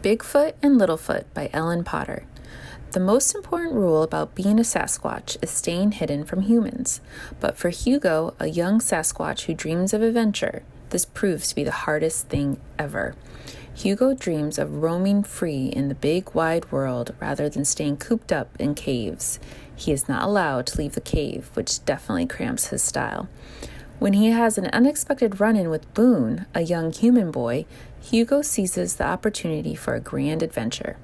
Bigfoot and Littlefoot by Ellen Potter. The most important rule about being a Sasquatch is staying hidden from humans. But for Hugo, a young Sasquatch who dreams of adventure, this proves to be the hardest thing ever. Hugo dreams of roaming free in the big wide world rather than staying cooped up in caves. He is not allowed to leave the cave, which definitely cramps his style. When he has an unexpected run-in with Boone, a young human boy, Hugo seizes the opportunity for a grand adventure.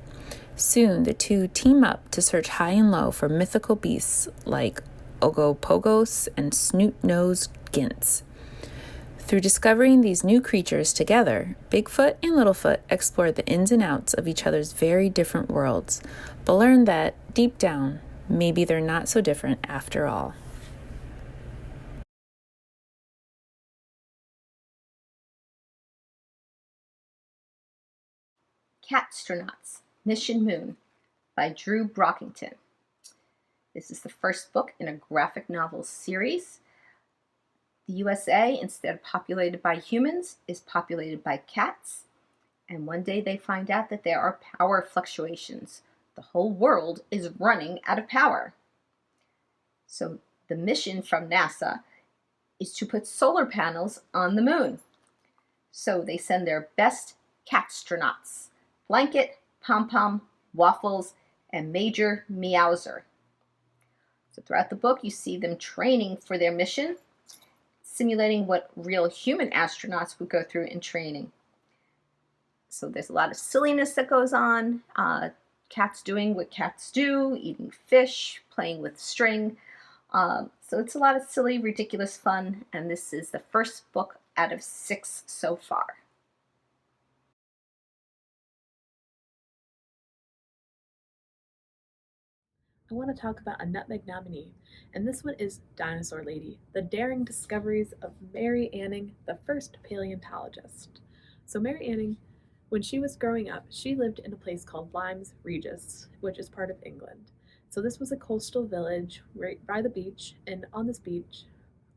Soon, the two team up to search high and low for mythical beasts like Ogopogos and Snoot-nosed Gints. Through discovering these new creatures together, Bigfoot and Littlefoot explore the ins and outs of each other's very different worlds, but learn that, deep down, maybe they're not so different after all. CatStronauts, Mission Moon by Drew Brockington. This is the first book in a graphic novel series. The USA, instead of populated by humans, is populated by cats. And one day they find out that there are power fluctuations. The whole world is running out of power. So the mission from NASA is to put solar panels on the moon. So they send their best CatStronauts: Blanket, Pom-Pom, Waffles, and Major Meowser. So throughout the book, you see them training for their mission, simulating what real human astronauts would go through in training. So there's a lot of silliness that goes on. Cats doing what cats do, eating fish, playing with string. So it's a lot of silly, ridiculous fun, and this is the first book out of 6 so far. I want to talk about a Nutmeg nominee, and this one is Dinosaur Lady, the daring discoveries of Mary Anning, the first paleontologist. So Mary Anning, when she was growing up, she lived in a place called Limes Regis, which is part of England. So this was a coastal village right by the beach, and on this beach,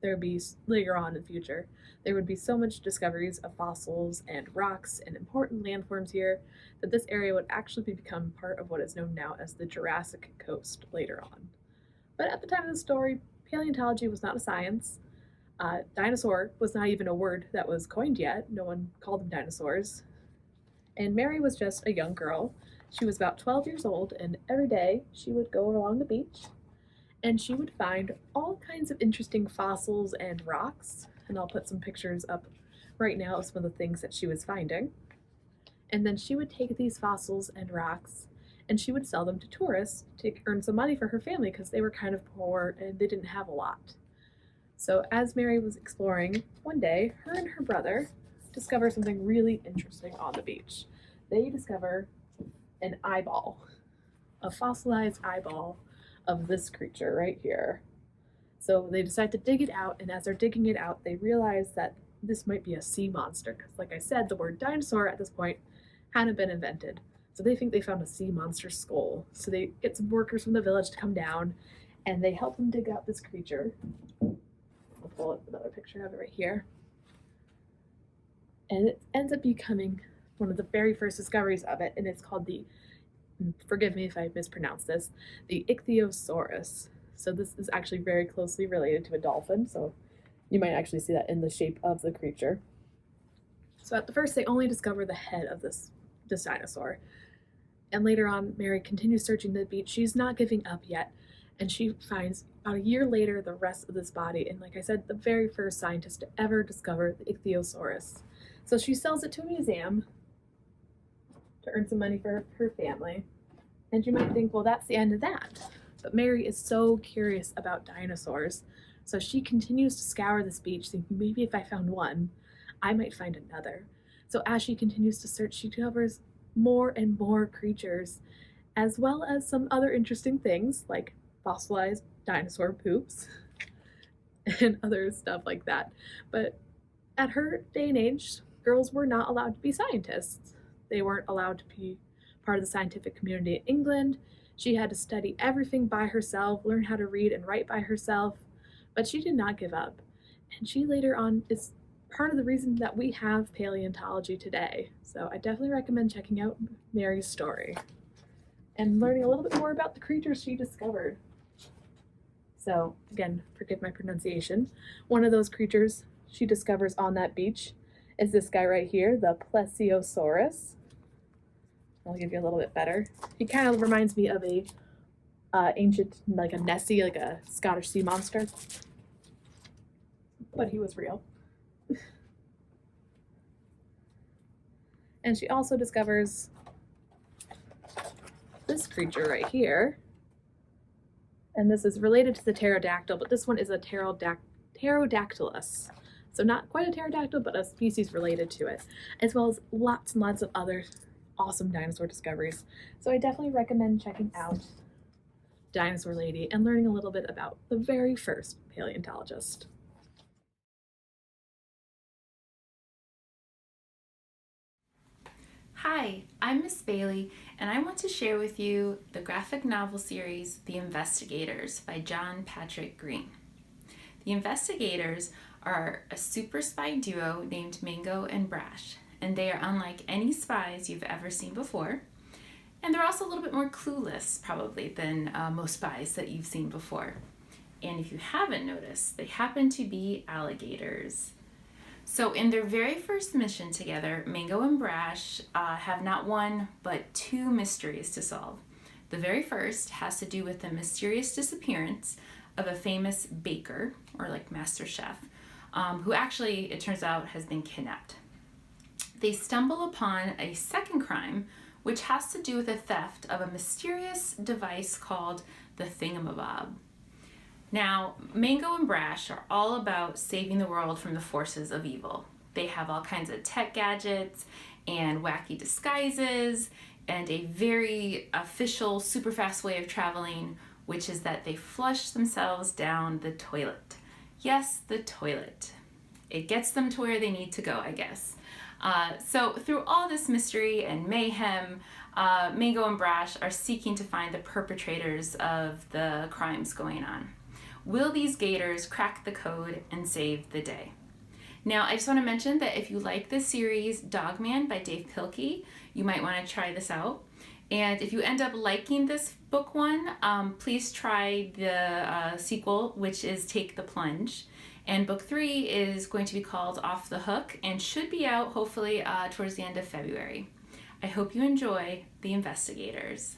there would be, later on in the future, there would be so much discoveries of fossils and rocks and important landforms here that this area would actually become part of what is known now as the Jurassic Coast later on. But at the time of the story, paleontology was not a science. Dinosaur was not even a word that was coined yet. No one called them dinosaurs. And Mary was just a young girl. She was about 12 years old, and every day she would go along the beach and she would find all kinds of interesting fossils and rocks. And I'll put some pictures up right now of some of the things that she was finding. And then she would take these fossils and rocks and she would sell them to tourists to earn some money for her family because they were kind of poor and they didn't have a lot. So as Mary was exploring, one day her and her brother discover something really interesting on the beach. They discover an eyeball, a fossilized eyeball of this creature right here. So they decide to dig it out, and as they're digging it out, they realize that this might be a sea monster, because like I said, the word dinosaur at this point hadn't been invented. So they think they found a sea monster skull. So they get some workers from the village to come down, and they help them dig out this creature. I'll pull up another picture of it right here. And it ends up becoming one of the very first discoveries of it, and it's called the, forgive me if I mispronounce this, the Ichthyosaurus. So this is actually very closely related to a dolphin, so you might actually see that in the shape of the creature. So at the first, they only discover the head of this dinosaur. And later on, Mary continues searching the beach. She's not giving up yet, and she finds about a year later the rest of this body, and like I said, the very first scientist to ever discover the Ichthyosaurus. So she sells it to a museum to earn some money for her family. And you might think, well, that's the end of that. But Mary is so curious about dinosaurs, so she continues to scour this beach, thinking maybe if I found one, I might find another. So as she continues to search, she discovers more and more creatures, as well as some other interesting things like fossilized dinosaur poops and other stuff like that. But at her day and age, girls were not allowed to be scientists. They weren't allowed to be part of the scientific community in England. She had to study everything by herself, learn how to read and write by herself, but she did not give up. And she later on is part of the reason that we have paleontology today. So I definitely recommend checking out Mary's story and learning a little bit more about the creatures she discovered. So again, forgive my pronunciation. One of those creatures she discovers on that beach is this guy right here, the Plesiosaurus. I'll give you a little bit better. He kind of reminds me of a ancient, like a Nessie, like a Scottish sea monster. But he was real. And she also discovers this creature right here. And this is related to the pterodactyl, but this one is a pterodactylus. So not quite a pterodactyl, but a species related to it, as well as lots and lots of other awesome dinosaur discoveries. So I definitely recommend checking out Dinosaur Lady and learning a little bit about the very first paleontologist. Hi, I'm Miss Bailey, and I want to share with you the graphic novel series The Investigators by John Patrick Green. The Investigators are a super spy duo named Mango and Brash, and they are unlike any spies you've ever seen before. And they're also a little bit more clueless, probably, than most spies that you've seen before. And if you haven't noticed, they happen to be alligators. So in their very first mission together, Mango and Brash have not one, but two mysteries to solve. The very first has to do with the mysterious disappearance of a famous baker, or like master chef, who actually, it turns out, has been kidnapped. They stumble upon a second crime, which has to do with the theft of a mysterious device called the Thingamabob. Now, Mango and Brash are all about saving the world from the forces of evil. They have all kinds of tech gadgets and wacky disguises and a very official, super fast way of traveling, which is that they flush themselves down the toilet. Yes, the toilet. It gets them to where they need to go, I guess. So through all this mystery and mayhem, Mango and Brash are seeking to find the perpetrators of the crimes going on. Will these gators crack the code and save the day? Now, I just want to mention that if you like this series, Dogman by Dave Pilkey, you might want to try this out. And if you end up liking this book one, please try the sequel, which is Take the Plunge. And book 3 is going to be called Off the Hook and should be out hopefully towards the end of February. I hope you enjoy The Investigators.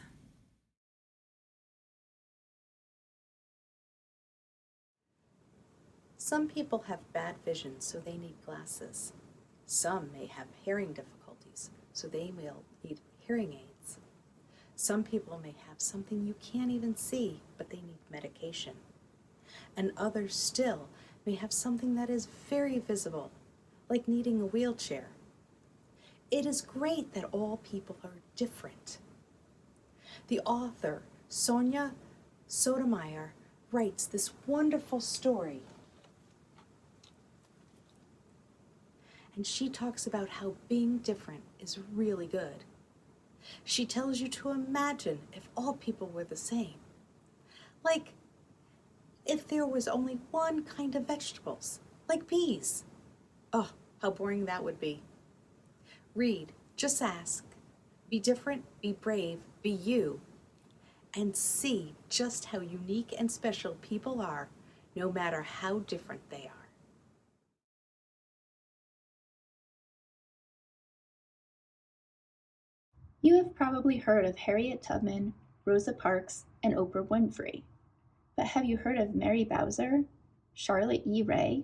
Some people have bad vision, so they need glasses. Some may have hearing difficulties, so they will need hearing aids. Some people may have something you can't even see, but they need medication. And others still may have something that is very visible, like needing a wheelchair. It is great that all people are different. The author, Sonia Sotomayor, writes this wonderful story. And she talks about how being different is really good. She tells you to imagine if all people were the same. Like, if there was only one kind of vegetables, like peas. Oh, how boring that would be. Read, just ask. Be different, be brave, be you. And see just how unique and special people are, no matter how different they are. You have probably heard of Harriet Tubman, Rosa Parks, and Oprah Winfrey. But have you heard of Mary Bowser, Charlotte E. Ray,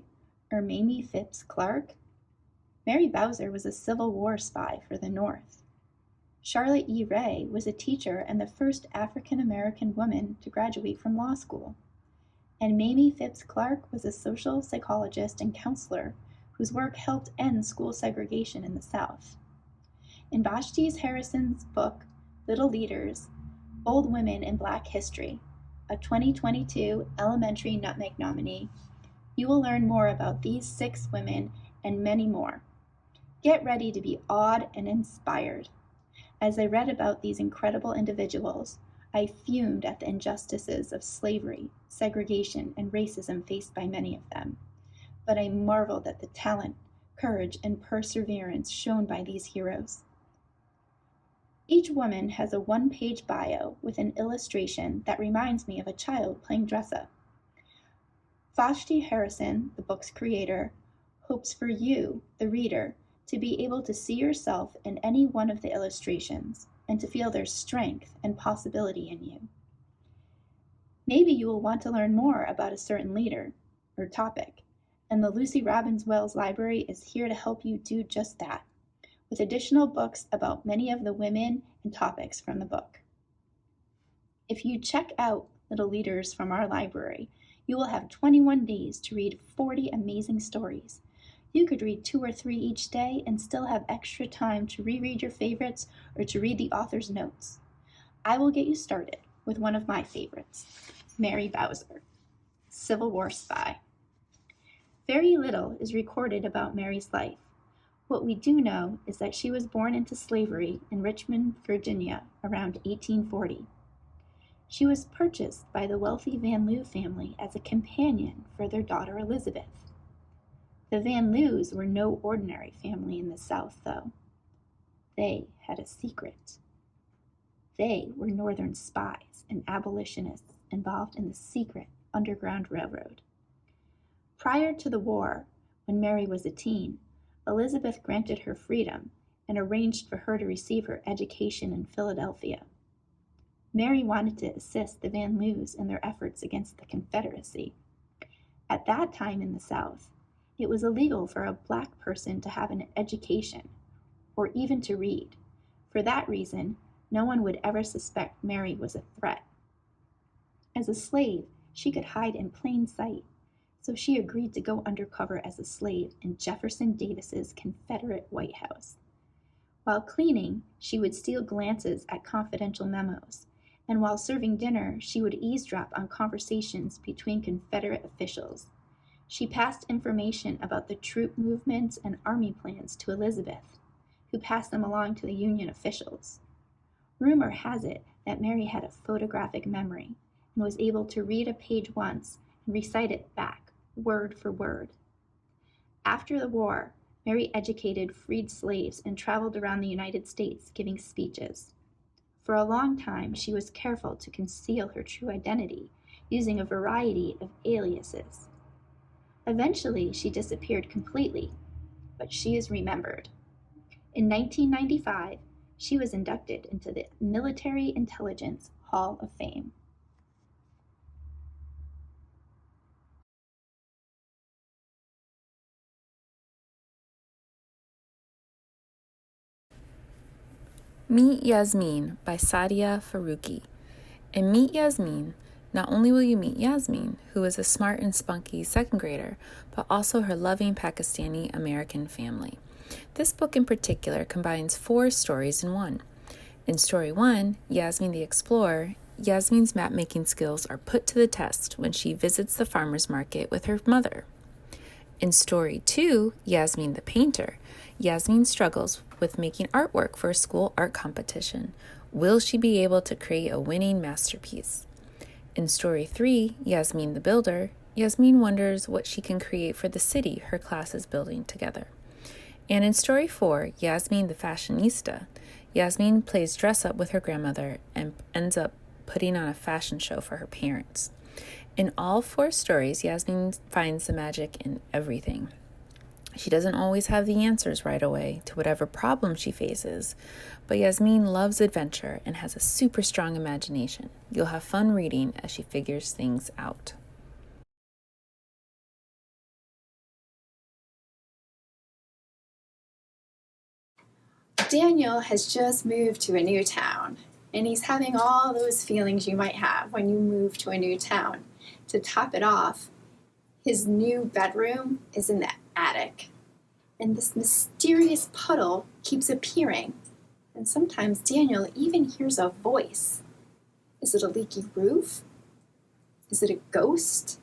or Mamie Phipps Clark? Mary Bowser was a Civil War spy for the North. Charlotte E. Ray was a teacher and the first African-American woman to graduate from law school. And Mamie Phipps Clark was a social psychologist and counselor whose work helped end school segregation in the South. In Vashti Harrison's book, Little Leaders, Bold Women in Black History, a 2022 Elementary Nutmeg nominee, you will learn more about these 6 women and many more. Get ready to be awed and inspired. As I read about these incredible individuals, I fumed at the injustices of slavery, segregation, and racism faced by many of them. But I marveled at the talent, courage, and perseverance shown by these heroes. Each woman has a one-page bio with an illustration that reminds me of a child playing dress-up. Vashti Harrison, the book's creator, hopes for you, the reader, to be able to see yourself in any one of the illustrations and to feel their strength and possibility in you. Maybe you will want to learn more about a certain leader or topic, and the Lucy Robbins Wells Library is here to help you do just that, with additional books about many of the women and topics from the book. If you check out Little Leaders from our library, you will have 21 days to read 40 amazing stories. You could read 2 or 3 each day and still have extra time to reread your favorites or to read the author's notes. I will get you started with one of my favorites, Mary Bowser, Civil War spy. Very little is recorded about Mary's life. What we do know is that she was born into slavery in Richmond, Virginia, around 1840. She was purchased by the wealthy Van Lew family as a companion for their daughter Elizabeth. The Van Lews were no ordinary family in the South, though. They had a secret. They were Northern spies and abolitionists involved in the secret Underground Railroad. Prior to the war, when Mary was a teen, Elizabeth granted her freedom and arranged for her to receive her education in Philadelphia. Mary wanted to assist the Van Lews in their efforts against the Confederacy. At that time in the South, it was illegal for a black person to have an education, or even to read. For that reason, no one would ever suspect Mary was a threat. As a slave, she could hide in plain sight, so she agreed to go undercover as a slave in Jefferson Davis's Confederate White House. While cleaning, she would steal glances at confidential memos, and while serving dinner, she would eavesdrop on conversations between Confederate officials. She passed information about the troop movements and army plans to Elizabeth, who passed them along to the Union officials. Rumor has it that Mary had a photographic memory and was able to read a page once and recite it back, word for word. After the war, Mary educated freed slaves and traveled around the United States giving speeches. For a long time, she was careful to conceal her true identity, using a variety of aliases. Eventually, she disappeared completely, but she is remembered. In 1995, she was inducted into the Military Intelligence Hall of Fame. Meet Yasmin by Saadia Faruqi. In Meet Yasmin, not only will you meet Yasmin, who is a smart and spunky second grader, but also her loving Pakistani-American family. This book in particular combines 4 stories in one. In story 1, Yasmin the Explorer, Yasmin's map-making skills are put to the test when she visits the farmer's market with her mother. In story 2, Yasmin the Painter, Yasmin struggles with making artwork for a school art competition. Will she be able to create a winning masterpiece? In story 3, Yasmin the Builder, Yasmin wonders what she can create for the city her class is building together. And in story 4, Yasmin the Fashionista, Yasmin plays dress-up with her grandmother and ends up putting on a fashion show for her parents. In all 4 stories, Yasmin finds the magic in everything. She doesn't always have the answers right away to whatever problem she faces, but Yasmin loves adventure and has a super strong imagination. You'll have fun reading as she figures things out. Daniel has just moved to a new town, and he's having all those feelings you might have when you move to a new town. To top it off, his new bedroom is in the attic, and this mysterious puddle keeps appearing, and sometimes Daniel even hears a voice. Is it a leaky roof? Is it a ghost?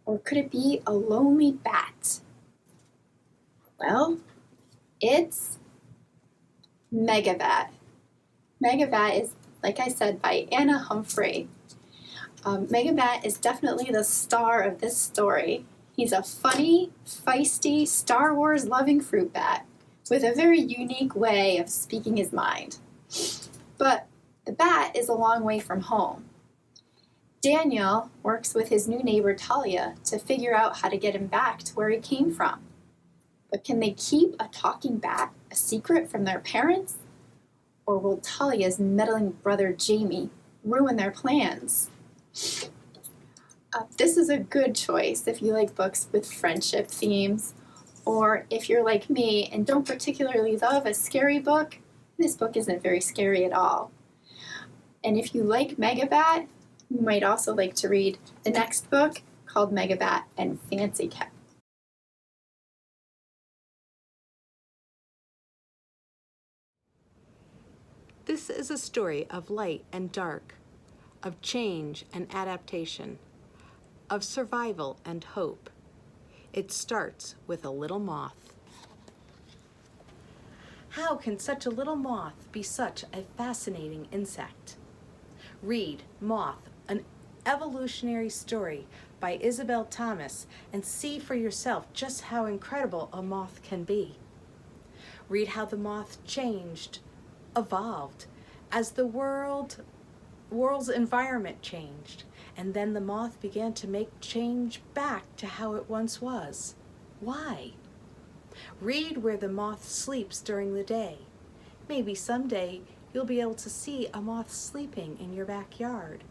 Or could it be a lonely bat? Well, it's Megabat. Megabat is, like I said, by Anna Humphrey. Megabat is definitely the star of this story. He's a funny, feisty, Star Wars loving fruit bat with a very unique way of speaking his mind. But the bat is a long way from home. Daniel works with his new neighbor Talia to figure out how to get him back to where he came from. But can they keep a talking bat a secret from their parents? Or will Talia's meddling brother Jamie ruin their plans? This is a good choice if you like books with friendship themes, or if you're like me and don't particularly love a scary book, this book isn't very scary at all. And if you like Megabat, you might also like to read the next book called Megabat and Fancy Cat. This is a story of light and dark, of change and adaptation, of survival and hope. It starts with a little moth. How can such a little moth be such a fascinating insect? Read Moth, an evolutionary story by Isabel Thomas, and see for yourself just how incredible a moth can be. Read how the moth changed, evolved, as the world's environment changed, and then the moth began to make change back to how it once was. Why? Read where the moth sleeps during the day. Maybe someday you'll be able to see a moth sleeping in your backyard.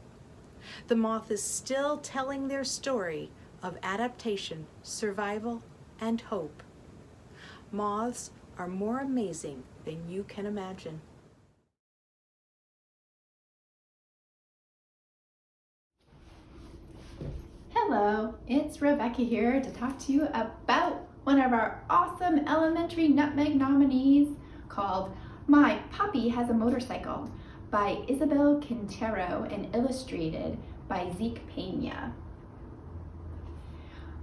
The moth is still telling their story of adaptation, survival, and hope. Moths are more amazing than you can imagine. Hello, it's Rebecca here to talk to you about one of our awesome elementary Nutmeg nominees called My Papi Has a Motorcycle by Isabel Quintero and illustrated by Zeke Pena.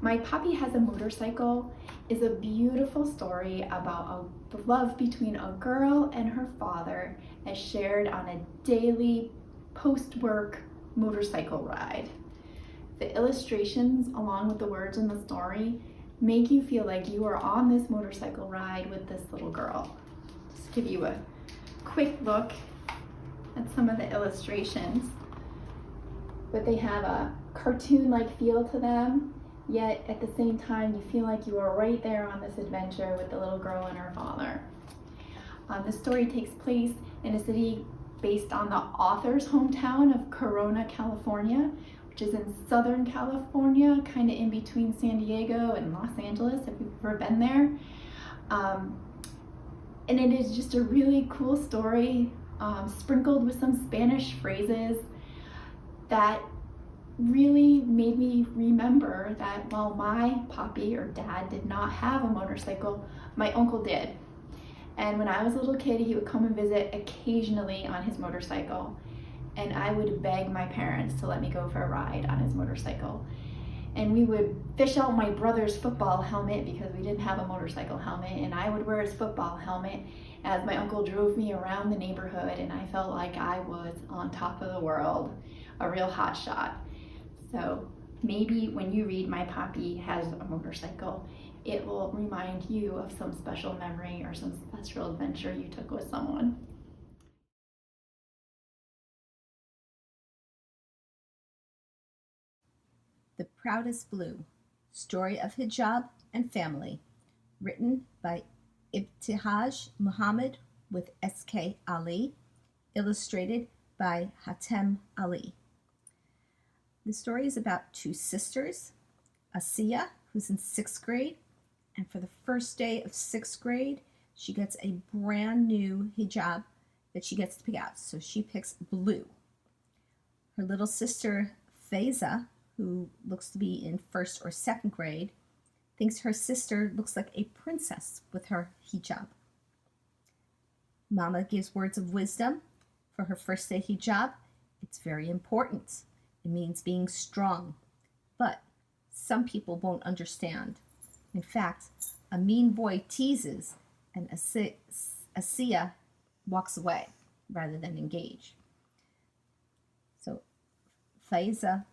My Papi Has a Motorcycle is a beautiful story about the love between a girl and her father as shared on a daily post-work motorcycle ride. The illustrations, along with the words in the story, make you feel like you are on this motorcycle ride with this little girl. Just give you a quick look at some of the illustrations. But they have a cartoon-like feel to them, yet at the same time you feel like you are right there on this adventure with the little girl and her father. The story takes place in a city based on the author's hometown of Corona, California, which is in Southern California, kind of in between San Diego and Los Angeles, if you've ever been there. And it is just a really cool story, sprinkled with some Spanish phrases that really made me remember that while my papi or dad did not have a motorcycle, my uncle did. And when I was a little kid, he would come and visit occasionally on his motorcycle. And I would beg my parents to let me go for a ride on his motorcycle. And we would fish out my brother's football helmet because we didn't have a motorcycle helmet, and I would wear his football helmet as my uncle drove me around the neighborhood, and I felt like I was on top of the world, a real hot shot. So maybe when you read My Papi Has a Motorcycle, it will remind you of some special memory or some special adventure you took with someone. The Proudest Blue, Story of Hijab and Family, written by Ibtihaj Muhammad with S.K. Ali, illustrated by Hatem Ali. The story is about two sisters, Asiya, who's in 6th grade, and for the first day of 6th grade, she gets a brand new hijab that she gets to pick out, so she picks blue. Her little sister, Faiza, who looks to be in 1st or 2nd grade, thinks her sister looks like a princess with her hijab. Mama gives words of wisdom for her first day hijab. It's very important. It means being strong. But some people won't understand. In fact, a mean boy teases and Asiya walks away rather than engage. So Faiza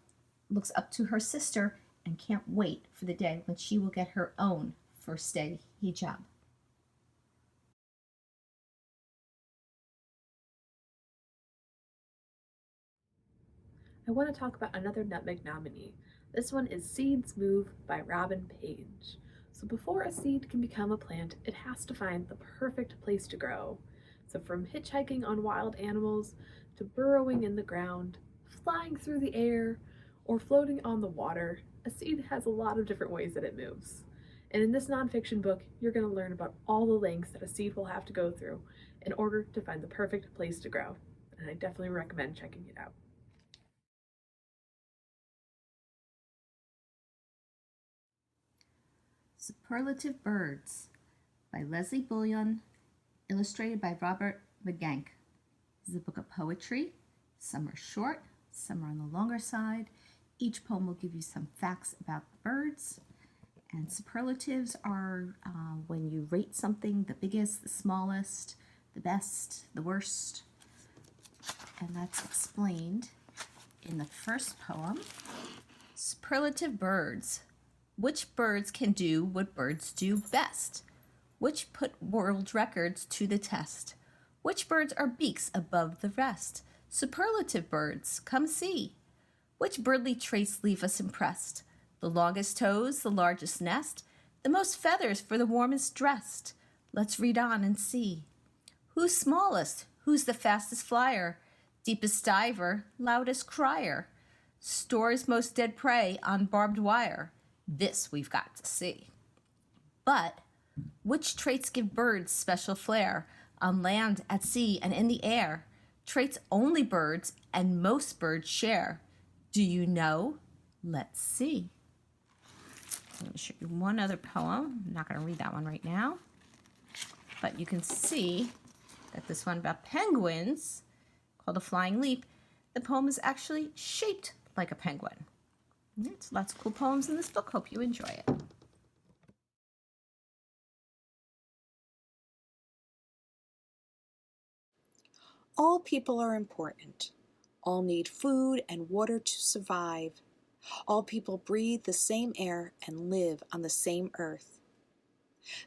looks up to her sister and can't wait for the day when she will get her own first day hijab. I want to talk about another Nutmeg nominee. This one is Seeds Move by Robin Page. So before a seed can become a plant, it has to find the perfect place to grow. So from hitchhiking on wild animals, to burrowing in the ground, flying through the air, or floating on the water, a seed has a lot of different ways that it moves. And in this nonfiction book, you're going to learn about all the lengths that a seed will have to go through in order to find the perfect place to grow. And I definitely recommend checking it out. Superlative Birds by Leslie Bulion, illustrated by Robert McGank. This is a book of poetry. Some are short, some are on the longer side. Each poem will give you some facts about the birds. And superlatives are when you rate something, the biggest, the smallest, the best, the worst. And that's explained in the first poem. Superlative birds. Which birds can do what birds do best? Which put world records to the test? Which birds are beaks above the rest? Superlative birds, come see. Which birdly traits leave us impressed? The longest toes, the largest nest, the most feathers for the warmest dressed. Let's read on and see. Who's smallest? Who's the fastest flyer? Deepest diver, loudest crier? Stores most dead prey on barbed wire? This we've got to see. But which traits give birds special flair on land, at sea, and in the air? Traits only birds and most birds share. Do you know? Let's see. I'm going to show you one other poem. I'm not going to read that one right now. But you can see that this one about penguins, called A Flying Leap, the poem is actually shaped like a penguin. There's lots of cool poems in this book. Hope you enjoy it. All people are important. All need food and water to survive. All people breathe the same air and live on the same earth.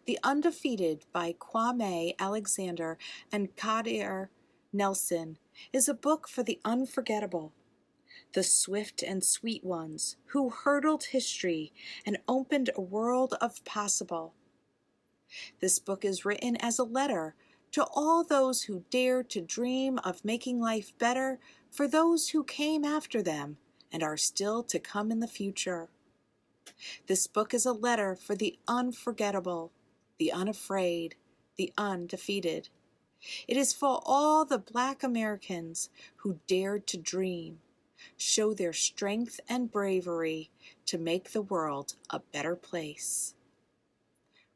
The Undefeated by Kwame Alexander and Kadir Nelson is a book for the unforgettable. The swift and sweet ones who hurdled history and opened a world of possible. This book is written as a letter to all those who dared to dream of making life better for those who came after them and are still to come in the future. This book is a letter for the unforgettable, the unafraid, the undefeated. It is for all the Black Americans who dared to dream, show their strength and bravery to make the world a better place.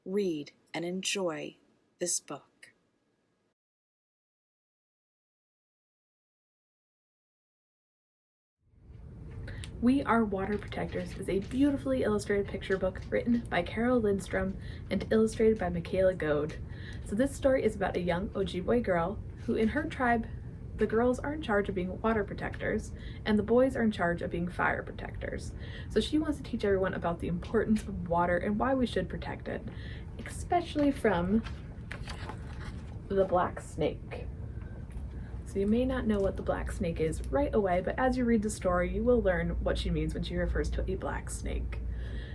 Read and enjoy this book. We Are Water Protectors is a beautifully illustrated picture book written by Carole Lindstrom and illustrated by Michaela Goad. So this story is about a young Ojibwe girl who, in her tribe, the girls are in charge of being water protectors and the boys are in charge of being fire protectors. So she wants to teach everyone about the importance of water and why we should protect it, especially from the black snake. So you may not know what the black snake is right away, but as you read the story, you will learn what she means when she refers to a black snake.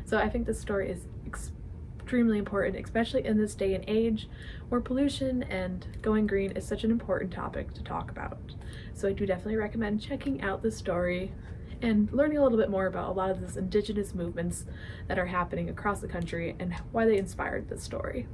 So I think this story is extremely important, especially in this day and age where pollution and going green is such an important topic to talk about. So I do definitely recommend checking out this story and learning a little bit more about a lot of these indigenous movements that are happening across the country and why they inspired this story.